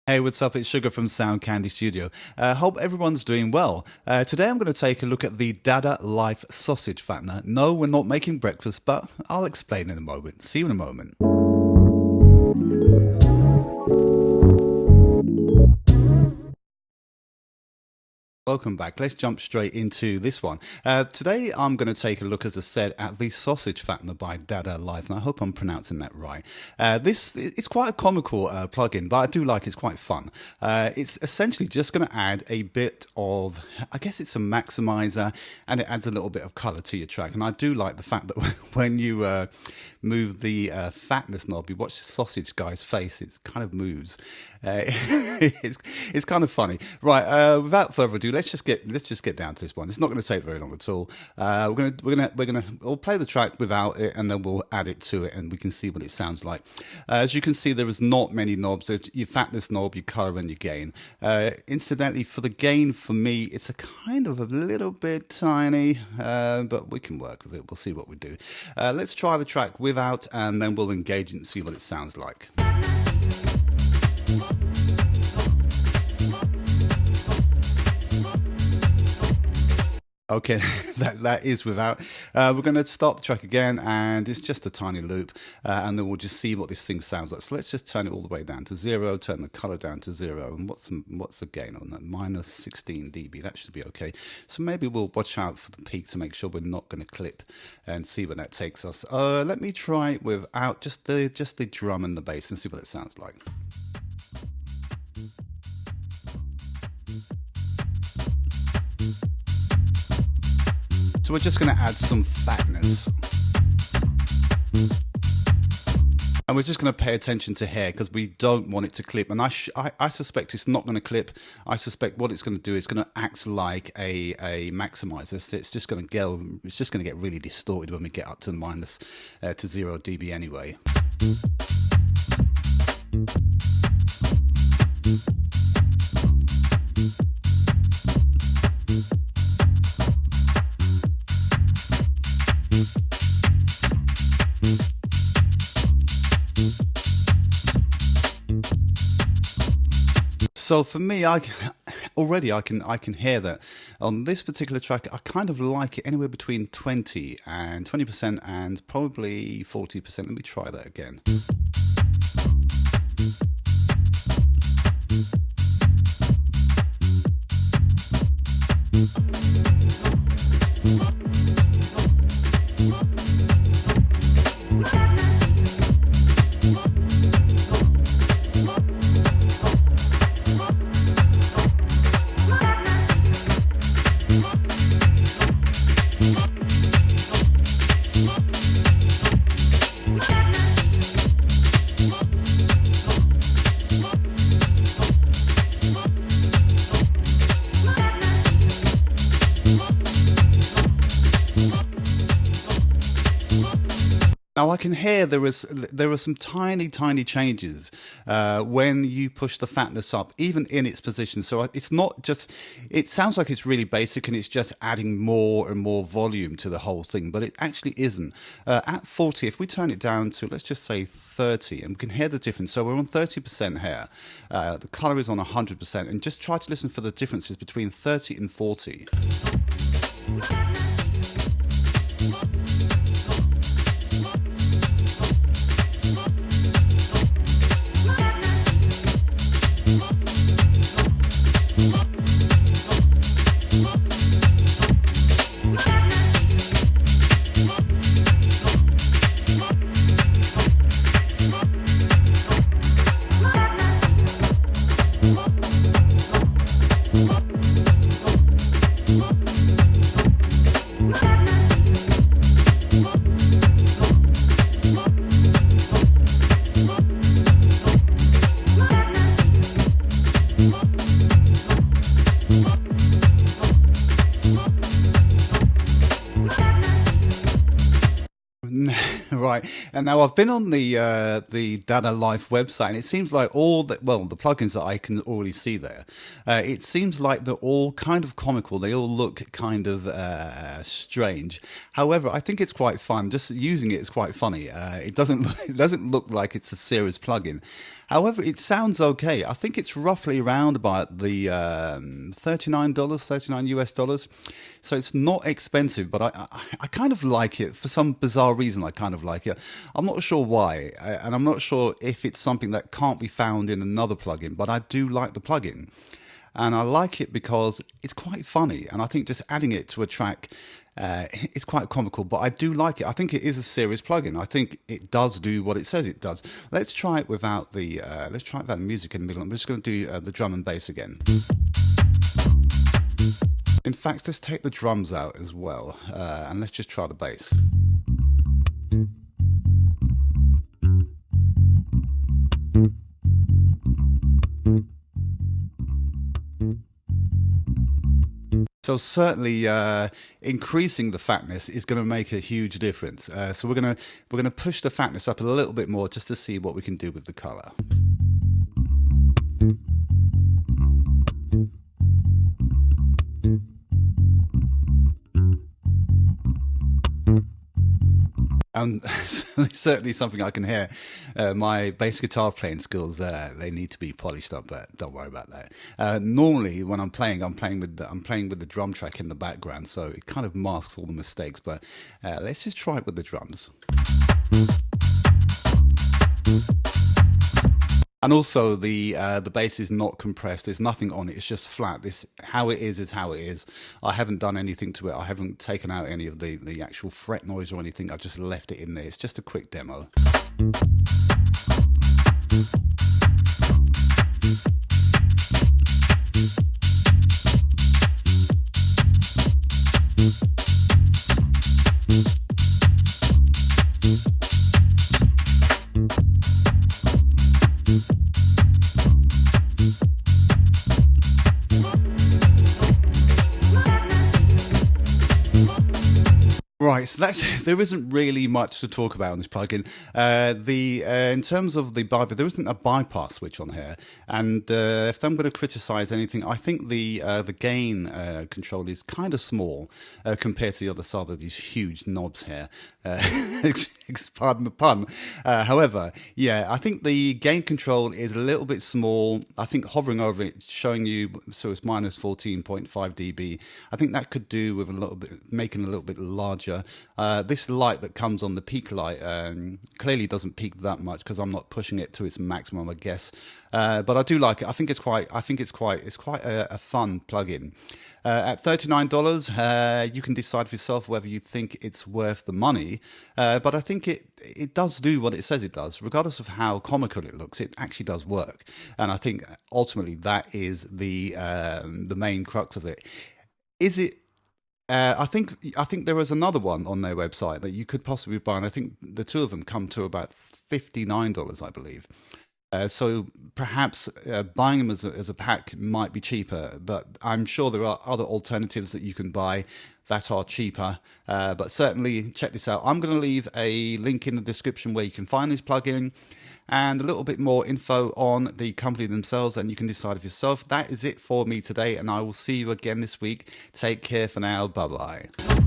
Hey, what's up? It's Sugar from Sound Candy Studio. Hope everyone's doing well. Today I'm going to take a look at the Dada Life Sausage Fattener. No, we're not making breakfast, but I'll explain in a moment. See you in a moment. Welcome back. Let's jump straight into this one. Today I'm going to take a look, as I said, at the Sausage Fattener by Dada Life, and I hope I'm pronouncing that right. It's quite a comical plugin, but I do like it's quite fun. It's essentially just going to add a bit of, I guess it's a maximizer, and it adds a little bit of color to your track. And I do like the fact that when you move the fatness knob, you watch the sausage guy's face, it kind of moves. It's kind of funny. Right, without further ado, let's just get down to this one. It's not going to take very long at all. We'll play the track without it, and then we'll add it to it, and we can see what it sounds like. As you can see, there is not many knobs. There's your fatness knob, your color, and your gain. Incidentally, for the gain, for me, it's a kind of a little bit tiny, but we can work with it. We'll see what we do. Let's try the track without, and then we'll engage it and see what it sounds like. Okay, that is without. We're going to start the track again, and it's just a tiny loop, and then we'll just see what this thing sounds like. So let's just turn it all the way down to 0, turn the color down to 0, and what's the gain on that? Minus 16 dB. That should be okay. So maybe we'll watch out for the peak to make sure we're not going to clip, and see where that takes us. Let me try it without just the drum and the bass and see what it sounds like. So we're just going to add some fatness. And we're just going to pay attention to hair because we don't want it to clip. And I suspect it's not going to clip. I suspect what it's going to do is going to act like a maximizer. So it's just going to get really distorted when we get up to the minus to 0 dB anyway. So for me, I can hear that on this particular track. I kind of like it anywhere between 20% and probably 40%. Let me try that again. Now I can hear there are some tiny changes when you push the fatness up, even in its position. So it's not just, it sounds like it's really basic and it's just adding more and more volume to the whole thing, but it actually isn't. At 40, if we turn it down to, let's just say 30, and we can hear the difference. So we're on 30% here. The color is on 100%, and just try to listen for the differences between 30 and 40. Right. And now I've been on the Dada Life website, and it seems like all the the plugins that I can already see there, it seems like they're all kind of comical. They all look kind of strange. However, I think it's quite fun. Just using it is quite funny. It doesn't it doesn't look like it's a serious plugin. However, it sounds okay. I think it's roughly around about the $39, 39 US dollars. So it's not expensive, but I kind of like it for some bizarre reason. I kind of like it. I'm not sure why, and I'm not sure if it's something that can't be found in another plugin, but I do like the plugin. And I like it because it's quite funny, and I think just adding it to a track, it's quite comical, but I do like it. I think it is a serious plugin. I think it does do what it says it does. Let's try it without the music in the middle. I'm just going to do the drum and bass again. In fact, let's take the drums out as well, and let's just try the bass. So certainly, increasing the fatness is going to make a huge difference. So we're gonna push the fatness up a little bit more just to see what we can do with the color. And certainly something I can hear. My bass guitar playing skills, they need to be polished up, but don't worry about that. Normally, when I'm playing with the drum track in the background, so it kind of masks all the mistakes. But let's just try it with the drums. And also the bass is not compressed. There's nothing on it. It's just flat. This how it is how it is. I haven't done anything to it. I haven't taken out any of the actual fret noise or anything. I've just left it in there. It's just a quick demo. Right, so there isn't really much to talk about on this plugin. In terms of the bypass, there isn't a bypass switch on here, and if I'm going to criticize anything, I think the gain control is kind of small compared to the other side of these huge knobs here. Pardon the pun. However, yeah, I think the gain control is a little bit small. I think hovering over it, showing you, so it's minus 14.5 dB. I think that could do with a little bit, making a little bit larger. This light that comes on the peak light clearly doesn't peak that much because I'm not pushing it to its maximum, I guess. But I do like it. I think it's quite a fun plugin. At $39, you can decide for yourself whether you think it's worth the money. But I think it does do what it says it does, regardless of how comical it looks. It actually does work, and I think ultimately that is the main crux of it. Is it? I think there is another one on their website that you could possibly buy, and I think the two of them come to about $59, I believe. So perhaps buying them as a pack might be cheaper, but I'm sure there are other alternatives that you can buy that are cheaper. But certainly check this out. I'm going to leave a link in the description where you can find this plugin and a little bit more info on the company themselves, and you can decide for yourself. That is it for me today, and I will see you again this week. Take care for now. Bye-bye.